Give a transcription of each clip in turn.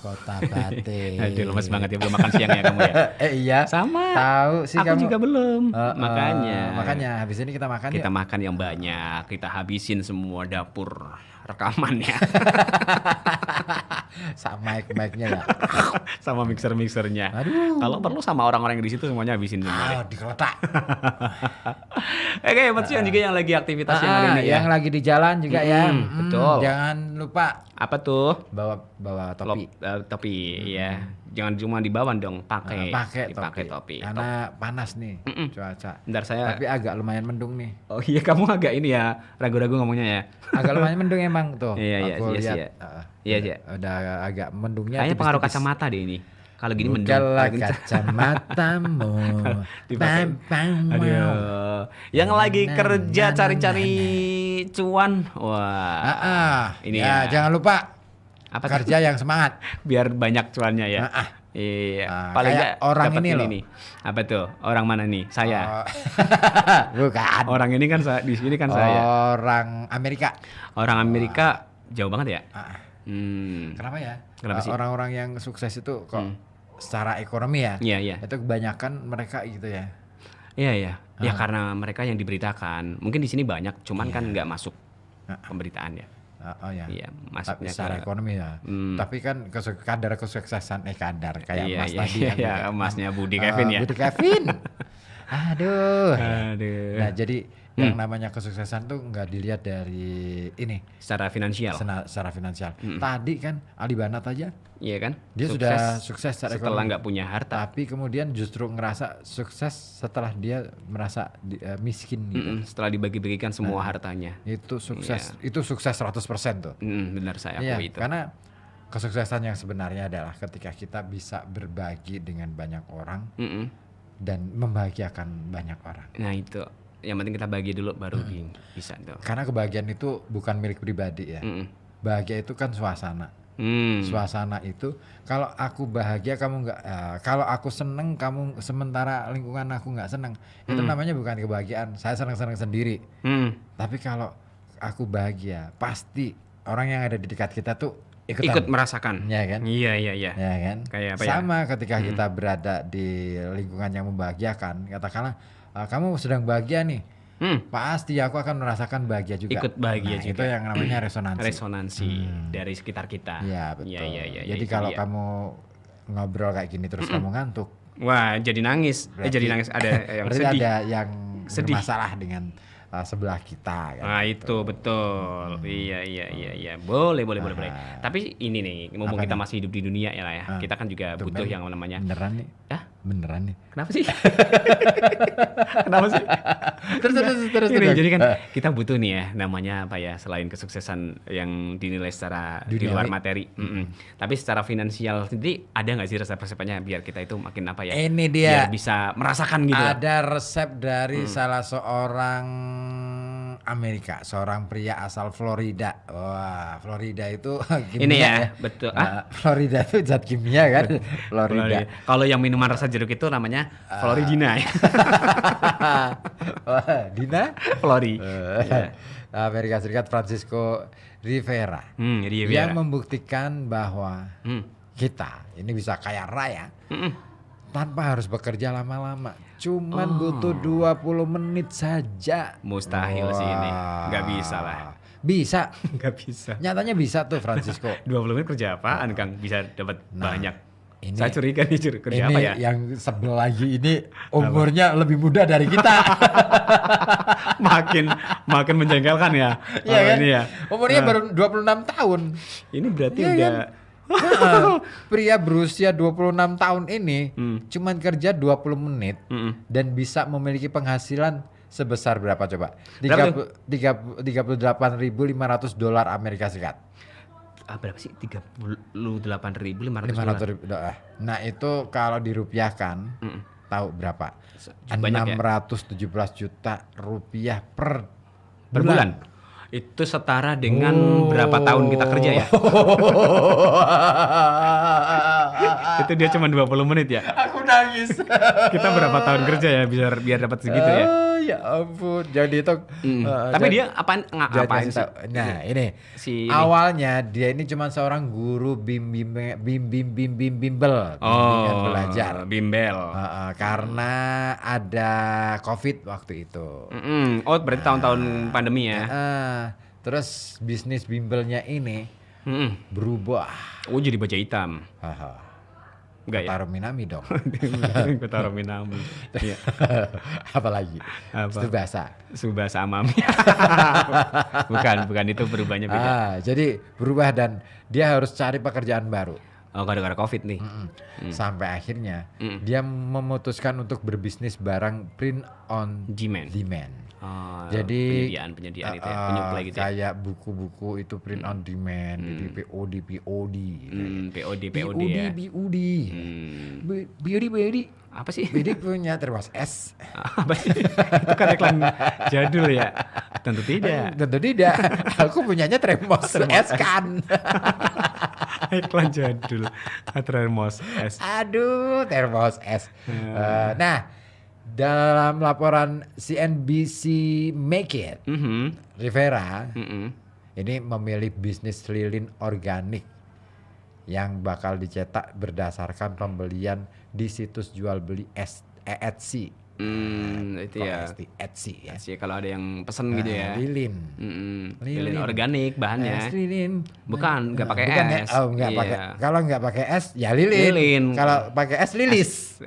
Kota Batik. Aduh, lemes banget ya, belum makan siang ya kamu ya? Iya. Sama. Tahu sih Aku kamu. juga belum. Makanya. Makanya habis ini kita makan Kita yuk. makan yang banyak, kita habisin semua dapur rekamannya Sama mic-nya ya. sama mixer-mixernya. Aduh. Kalau perlu sama orang-orang yang di situ semuanya habisin semua deh. Dikeletak. Oke, buat siang juga yang lagi aktivitas yang hari ini ya. Yang lagi di jalan juga ya. betul. Jangan lupa Apa tuh? bawa topi. Topi ya. Jangan cuma di bawah dong, pakai Pakai topi. Karena panas nih cuaca. Bentar saya. Tapi agak lumayan mendung nih. Oh iya, kamu agak ini ya, ragu-ragu ngomongnya ya. Agak lumayan mendung emang tuh. Iya, Aku iya, lihat. iya. Iya. Udah agak mendungnya. Kayaknya pengaruh tipis-tipis. kacamata deh ini. Kalau gini mendung. Bukalah Kalau gini- kacamatamu. Dipakai. Pam. Aduh, yang lagi kerja cari-cari cuan, wah, ini ya, jangan lupa apa tuh? kerja yang semangat. Biar banyak cuannya ya. Iya, paling kayak nggak orang dapat ini loh. nih. Apa tuh? Orang mana nih? Saya. Bukan. Orang ini kan di sini kan saya. Orang Amerika. Orang Amerika jauh banget ya? Kenapa ya? Kenapa sih? Orang-orang yang sukses itu kok secara ekonomi ya? Iya, iya. Itu kebanyakan mereka gitu ya. Iya, iya. Ya karena mereka yang diberitakan. Mungkin di sini banyak, cuman kan nggak masuk pemberitaan ya. Oh ya. Iya, Tapi masuknya secara ekonomi ya. Tapi kan kadar kesuksesan kadar kayak Iya, Mas iya, tadi iya, kan. Emasnya Budi Kevin ya. Budi Kevin. Aduh. Aduh. Nah, jadi yang namanya kesuksesan tuh nggak dilihat dari ini Secara finansial. secara finansial. Tadi kan Ali Banat aja Iya kan? dia sudah sukses secara setelah ekonomi. nggak punya harta. Tapi kemudian justru ngerasa sukses setelah dia merasa miskin gitu. Setelah dibagi-bagikan semua hartanya. Itu sukses, itu sukses 100% tuh. Benar saya Iya, akui itu. karena kesuksesan yang sebenarnya adalah ketika kita bisa berbagi dengan banyak orang dan membahagiakan banyak orang. Nah itu, yang penting kita bagi dulu baru bisa tuh. Karena kebahagiaan itu bukan milik pribadi ya. Bahagia itu kan suasana. Suasana itu kalau aku bahagia kamu nggak, kalau aku seneng kamu sementara lingkungan aku nggak seneng, itu namanya bukan kebahagiaan. Saya seneng-seneng sendiri. Tapi kalau aku bahagia, pasti orang yang ada di dekat kita tuh Ikut merasakan. ya kan? Iya. Ya kan? Kayak apa ya? Sama ketika kita berada di lingkungan yang membahagiakan, katakanlah kamu sedang bahagia nih. Pasti aku akan merasakan bahagia juga. Ikut bahagia juga. Itu yang namanya resonansi. Resonansi dari sekitar kita. Iya betul. Iya, Jadi itu kalau dia. kamu ngobrol kayak gini terus kamu ngantuk, Wah, jadi nangis. Jadi nangis ada yang berarti sedih. ada yang Sedih. bermasalah dengan sebelah kita. Kan? Nah itu betul. Iya. Boleh. Tapi ini nih, mumpung kita masih hidup di dunia ya lah ya. Kita kan juga butuh yang namanya. Beneran nih? Hah? Beneran nih? Kenapa sih? Kenapa sih? Terus. Ini, jadi kan kita butuh nih ya namanya apa ya, selain kesuksesan yang dinilai secara di luar Duniawi. materi. Tapi secara finansial sendiri ada nggak sih resep-resepnya biar kita itu makin apa ya? Ini dia. Biar bisa merasakan gitu. Ada resep dari salah seorang Amerika, seorang pria asal Florida. Wah, Florida itu kimia Ini ya, betul. Florida itu zat kimia kan? Florida. Kalau yang minuman rasa jeruk itu namanya Floridina ya. Wah, Dina? Flori. Amerika Serikat Francisco Rivera. Dia Yang membuktikan bahwa kita ini bisa kaya raya tanpa harus bekerja lama-lama. Cuman butuh 20 menit saja. Mustahil sih ini. Nggak bisa lah. Bisa. Nggak bisa. Nyatanya bisa tuh Francisco. 20 menit kerja apaan Kang? Bisa dapat banyak. ini- Saya curiga nih kerja Ini apa ya? yang sebel lagi ini umurnya lebih muda dari kita. makin menjengkelkan ya. Iya kalau kan? ini ya. Umurnya baru 26 tahun. Ini berarti Iya udah Pria berusia 26 tahun ini cuman kerja 20 menit dan bisa memiliki penghasilan sebesar berapa coba? Berapa 38.500 dolar Amerika Serikat. berapa sih? 38.500 500 ribu. Nah, itu kalau dirupiahkan tahu berapa? Banyak ya? 617 juta rupiah per bulan. Itu setara dengan berapa tahun kita kerja ya? Itu dia cuma 20 menit ya. Aku nangis. Kita berapa tahun kerja ya biar dapat segitu ya? Ya ampun, jadi itu. Tapi dia ngapain sih? Nah ini, awalnya dia ini cuma seorang guru bimbel, bimbingan belajar. Bimbel. Karena ada COVID waktu itu. Oh berarti tahun-tahun pandemi ya? Terus bisnis bimbelnya ini berubah. Oh jadi baja hitam. Enggak ya? Kotaro Minami dong. Kotaro Minami. Iya. Apalagi? Tsubasa Amami. bukan itu berubahnya beda. Jadi berubah dan dia harus cari pekerjaan baru. Oh gara-gara COVID nih. Sampai akhirnya dia memutuskan untuk berbisnis barang print on demand. Jadi penyediaan itu ya, penyuplai gitu ya. Kayak buku-buku itu print on demand, jadi POD ya. BOD. Apa sih? BOD punya termos es. Apa sih? Itu kan iklan jadul ya? Tentu tidak. Aku punyanya termos es kan. Iklan jadul. Termos es. Aduh, termos es. Nah, dalam laporan CNBC Make It, Rivera ini memilih bisnis lilin organik yang bakal dicetak berdasarkan pembelian di situs jual beli Etsy. Itu ya. Etsy ya. Etsy kalau ada yang pesen gitu ya. Lilin. Lilin organik bahannya. Lilin. Bukan, nggak pakai es. Enggak pakai. Kalau nggak pakai es ya lilin. Kalau pakai es lilis.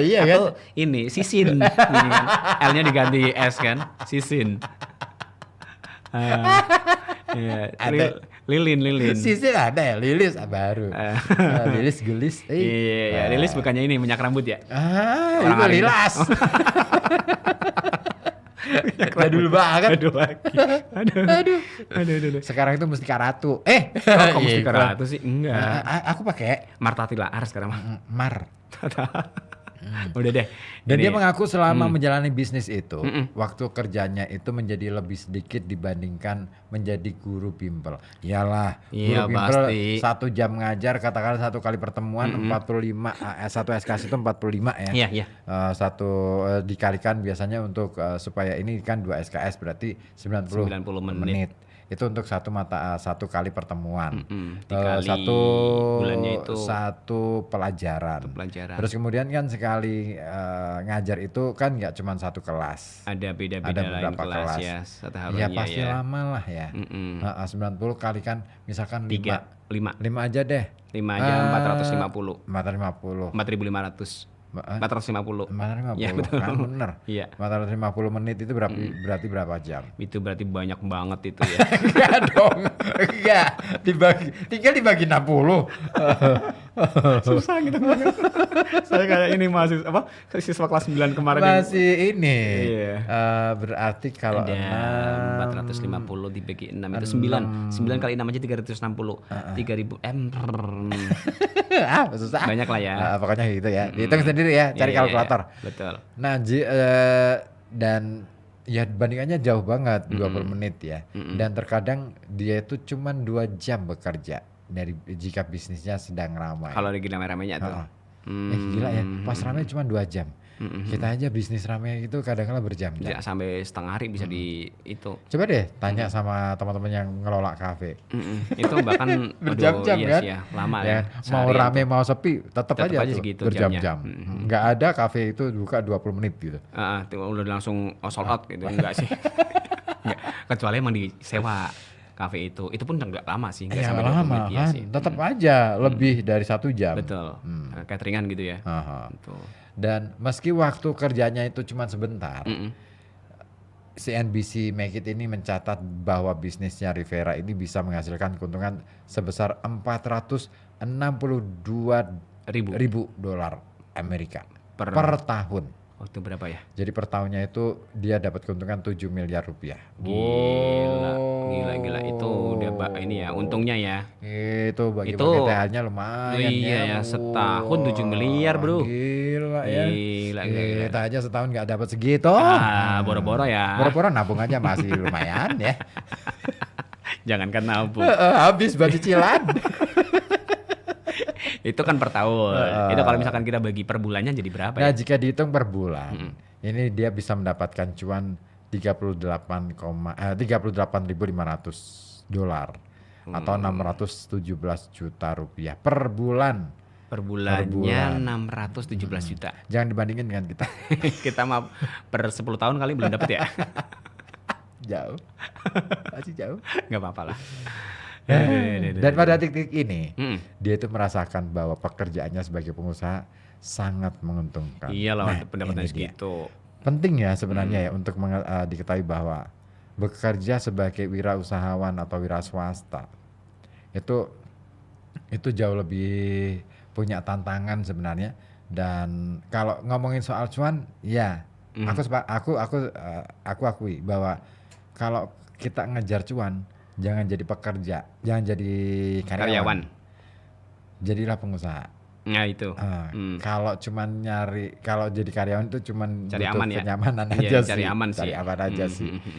Iya kan? Atau ini sisin. L-nya diganti S kan? Sisin. Lilin. Sisin ada ya, lilis baru. Lilis gelis. Iya, lilis bukannya ini minyak rambut ya? Itu lilas. Jadul banget. Aduh. Sekarang itu Mustika Ratu. Kok Mustika Ratu sih? Enggak. Aku pakai Marta Tilaar sekarang mah. Mar. Udah deh. Dan dia mengaku selama menjalani bisnis itu, waktu kerjanya itu menjadi lebih sedikit dibandingkan menjadi guru bimbel. Iyalah, guru bimbel pasti. 1 jam ngajar, katakanlah 1 kali pertemuan 45, 1 SKS itu 45 ya. Iya. Satu dikalikan biasanya untuk supaya ini kan 2 SKS berarti 90 menit. Itu untuk 1 kali pertemuan. Dikali bulannya itu 1 pelajaran. Terus kemudian kan sekali ngajar itu kan nggak cuma 1 kelas. Ada beberapa kelas ya. Ya pasti lama lah ya. 90 kali kan misalkan 5 aja deh. 5 aja 450. 4.500. 450. Ya betul. Kan bener. Iya. 450 menit itu berarti berapa jam? Itu berarti banyak banget itu ya. Enggak dong. Enggak. Tinggal dibagi 60. Susah gitu. Saya kayak ini siswa kelas 9 kemarin. Masih ini. Iya. Berarti kalau ada 450 dibagi 6 itu 9. 9 kali 6 aja 360. 3.000 susah. Banyak lah ya. Pokoknya gitu ya. Dihitung sendiri ya, cari kalkulator. Betul. Nah, dan ya bandingannya jauh banget 20 menit ya. Dan terkadang dia itu cuma 2 jam bekerja jika bisnisnya sedang ramai. Kalau lagi ramai-ramainya tuh. Gila ya, pas ramai cuma 2 jam. Kita aja bisnis ramai itu kadang-kadang berjam-jam. Ya, sampai setengah hari bisa di itu. Coba deh tanya sama teman-teman yang ngelola kafe. Itu bahkan berjam-jam kan? Ya, lama ya. Mau rame mau sepi tetap aja segitu berjam-jam. Nggak ada kafe itu buka 20 menit gitu. Udah langsung sold out gitu. Enggak sih. Enggak. Kecuali emang disewa kafe itu pun enggak lama sih, enggak sampai 20 menit kan? sih. Tetap aja lebih dari 1 jam. Betul. Cateringan gitu ya. Betul. Dan meski waktu kerjanya itu cuma sebentar, CNBC Make It ini mencatat bahwa bisnisnya Rivera ini bisa menghasilkan keuntungan sebesar 462.000 dolar Amerika per tahun. Waktu berapa ya? Jadi per tahunnya itu dia dapat keuntungan 7 miliar rupiah. Gila. Itu udah ini ya, untungnya ya. Itu bagi PTH-nya lumayan. Iya ya, setahun 7 miliar bro. Gila ya. Gila. Kita aja setahun nggak dapat segitu. Boro-boro ya. Boro-boro nabung aja masih lumayan ya. Jangankan nabung. Habis buat cicilan. Itu kan per tahun. Itu kalau misalkan kita bagi per bulannya jadi berapa ya? Nah, jika dihitung per bulan, ini dia bisa mendapatkan cuan 38.500 dolar atau 617 juta rupiah per bulan. Per bulannya 617 juta. Jangan dibandingin dengan kita. Kita mah per 10 tahun kali belum dapat ya. Jauh. Masih jauh. Nggak apa-apa lah. Dan pada titik ini dia itu merasakan bahwa pekerjaannya sebagai pengusaha sangat menguntungkan. Iyalah, pendapatan segitu. Penting ya sebenarnya ya untuk diketahui bahwa bekerja sebagai wirausahawan atau wira swasta itu jauh lebih punya tantangan sebenarnya. Dan kalau ngomongin soal cuan, ya aku akui bahwa kalau kita ngejar cuan, jangan jadi pekerja, jangan jadi karyawan. Jadilah pengusaha. Nah itu. Kalau jadi karyawan itu cuman cari butuh aman ya. kenyamanan aja sih. Cari aman sih.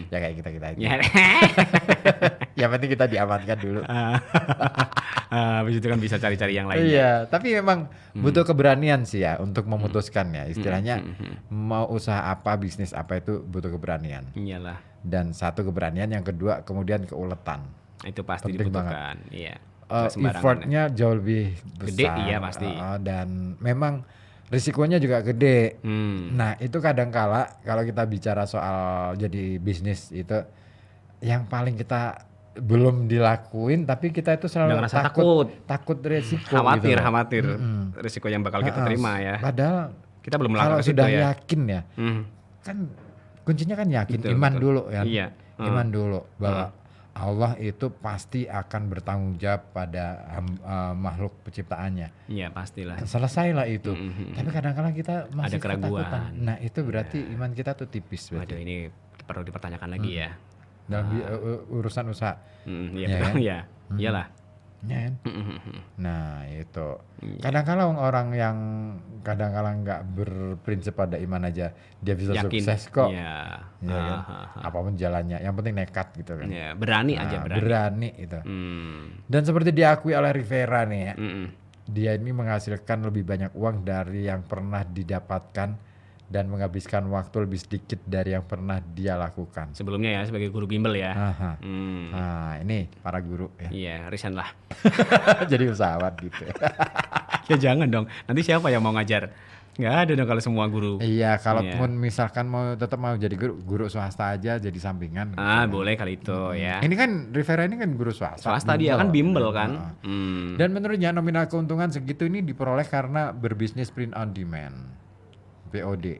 Ya kayak kita aja. Yang penting kita diamankan dulu. Habis itu kan bisa cari-cari yang lainnya. Iya, tapi memang butuh keberanian sih ya untuk memutuskan ya. Istilahnya mau usaha apa, bisnis apa itu butuh keberanian. Iyalah. Dan satu keberanian, yang kedua kemudian keuletan. Itu pasti penting dibutuhkan. Iya. Effortnya jauh lebih besar. Gede, iya pasti. Dan memang risikonya juga gede. Nah itu kadangkala kalau kita bicara soal jadi bisnis itu, yang paling kita belum dilakuin tapi kita itu selalu takut risiko. Khawatir risiko yang bakal kita terima ya. Padahal kita belum melakukan kalau sudah ya. Yakin ya, kan kuncinya kan yakin, betul, iman dulu ya. Iya. Iman dulu bahwa Allah itu pasti akan bertanggung jawab pada makhluk penciptaannya. Iya pastilah. Selesailah itu. Tapi kadang-kadang kita masih ada keraguan. ketakutan. Nah itu berarti iman kita tuh tipis. Waduh, ini perlu dipertanyakan lagi ya. Dalam urusan usaha. Iya betul ya. Iyalah. Ya, nah itu. Kadang-kadang orang yang kadang-kadang nggak berprinsip pada iman aja dia bisa yakin. Sukses kok. Ya kan? Apapun jalannya, yang penting nekat gitu kan. Ya, berani aja berani itu. Dan seperti diakui oleh Rivera nih ya, dia ini menghasilkan lebih banyak uang dari yang pernah didapatkan dan menghabiskan waktu lebih sedikit dari yang pernah dia lakukan. Sebelumnya ya sebagai guru bimbel ya. Nah ini para guru ya. Iya, resign lah. Jadi usahawan gitu. Ya jangan dong, nanti siapa yang mau ngajar? Nggak ada dong kalau semua guru. Iya, kalaupun misalkan tetap mau jadi guru swasta aja, jadi sampingan. Gitu. Boleh kali itu ya. Ini kan Rivera ini kan guru swasta. Swasta dia kan bimbel kan. Dan menurutnya nominal keuntungan segitu ini diperoleh karena berbisnis print on demand. POD.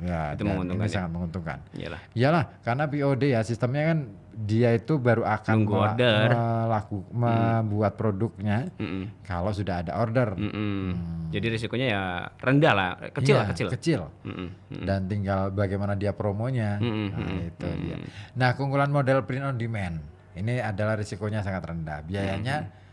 Ya, itu menguntungkan. Ini sangat menguntungkan. Iyalah, karena POD ya sistemnya kan dia itu baru akan membuat produknya kalau sudah ada order. Jadi risikonya ya rendah lah, kecil. Dan tinggal bagaimana dia promonya. Nah, itu dia. Nah, keunggulan model print on demand ini adalah risikonya sangat rendah. Biayanya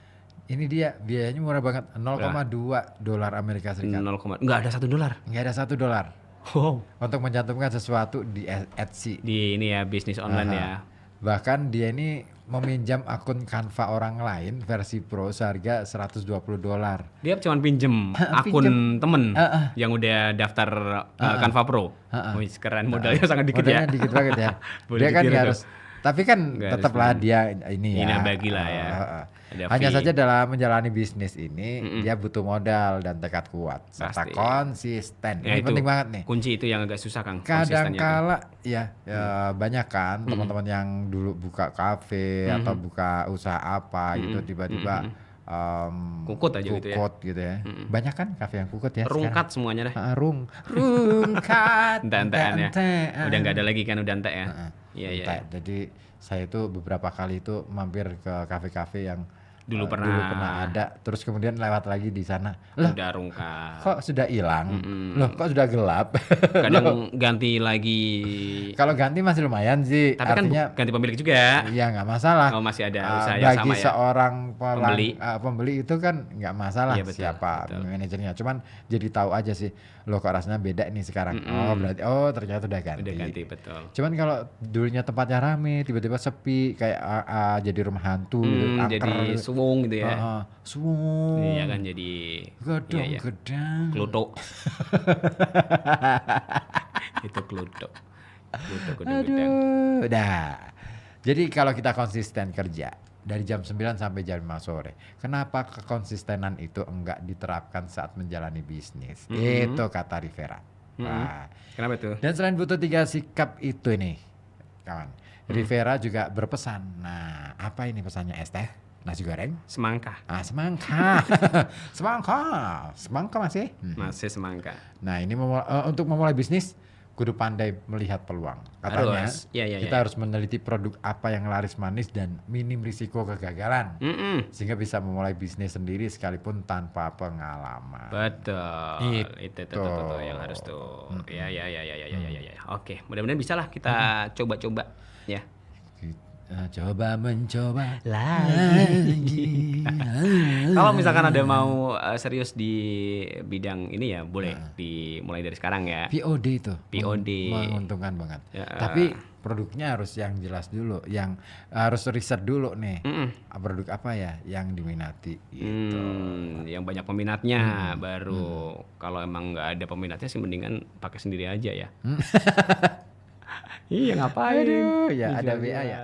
biayanya murah banget, 0,2 dolar Amerika Serikat. Nggak ada $1. Nggak ada $1. Wow. Untuk mencantumkan sesuatu di Etsy. Di ini ya, bisnis online ya. Bahkan dia ini meminjam akun Canva orang lain versi Pro seharga $120. Dia cuma pinjem akun temen yang udah daftar Canva Pro. Wih, keren, modalnya sangat dikit ya. Modalnya dikit banget ya. Dia kan harus, tapi kan tetaplah dia ini ya. Bagilah ya. Hanya saja dalam menjalani bisnis ini dia butuh modal dan tekad kuat serta konsisten. Ini penting banget nih. Kunci itu yang agak susah Kang. Kadang-kala banyak kan teman-teman yang dulu buka kafe atau buka usaha apa gitu tiba-tiba kukut aja gitu ya. Banyak kan kafe yang kukut ya. Rungkat semuanya deh. Rungkat. Ente-entean ya. Udah nggak ada lagi kan, udah ente ya. Iya. Jadi saya itu beberapa kali itu mampir ke kafe-kafe yang dulu pernah ada, terus kemudian lewat lagi di sana. Udah rungkat. Kok sudah hilang? Loh, kok sudah gelap? Kadang ganti lagi. Kalau ganti masih lumayan sih. Tapi artinya kan ganti pemilik juga. Iya, nggak masalah. Oh, masih ada usaha yang sama ya. Bagi seorang pembeli itu kan nggak masalah siapa manajernya. Cuman jadi tahu aja sih. Loh, kok rasanya beda nih sekarang. Berarti ternyata udah ganti. Udah ganti, betul. Cuman kalau dulunya tempatnya rame, tiba-tiba sepi kayak jadi rumah hantu gitu, jadi suwung gitu ya. Suwung. Iya kan, jadi gedang. Kluto. Itu kluduk. Kluduk gudang. Aduh, udah. Jadi kalau kita konsisten kerja dari jam 9 sampai jam 5 sore, kenapa kekonsistenan itu enggak diterapkan saat menjalani bisnis? Itu kata Rivera. Wah. Kenapa itu? Dan selain butuh 3 sikap itu nih, kawan. Rivera juga berpesan. Nah, apa ini pesannya, es teh? Nasi goreng? Semangka. Semangka. Semangka masih? Masih semangka. Nah, ini untuk memulai bisnis kudu pandai melihat peluang. Katanya Harus. Ya. kita harus meneliti produk apa yang laris manis dan minim risiko kegagalan. Sehingga bisa memulai bisnis sendiri sekalipun tanpa pengalaman. Betul. Itu yang harus tuh. Ya. Oke, mudah-mudahan bisa lah kita coba-coba ya. Coba mencoba lagi. Kalau misalkan ada mau serius di bidang ini ya boleh dimulai dari sekarang ya. POD itu POD menguntungkan banget. Tapi produknya harus yang jelas dulu, yang harus riset dulu nih. Produk apa ya yang diminati gitu. Yang banyak peminatnya baru. Kalau emang nggak ada peminatnya sih mendingan pakai sendiri aja ya. Iya ngapain? Aduh, ya ada BA ya.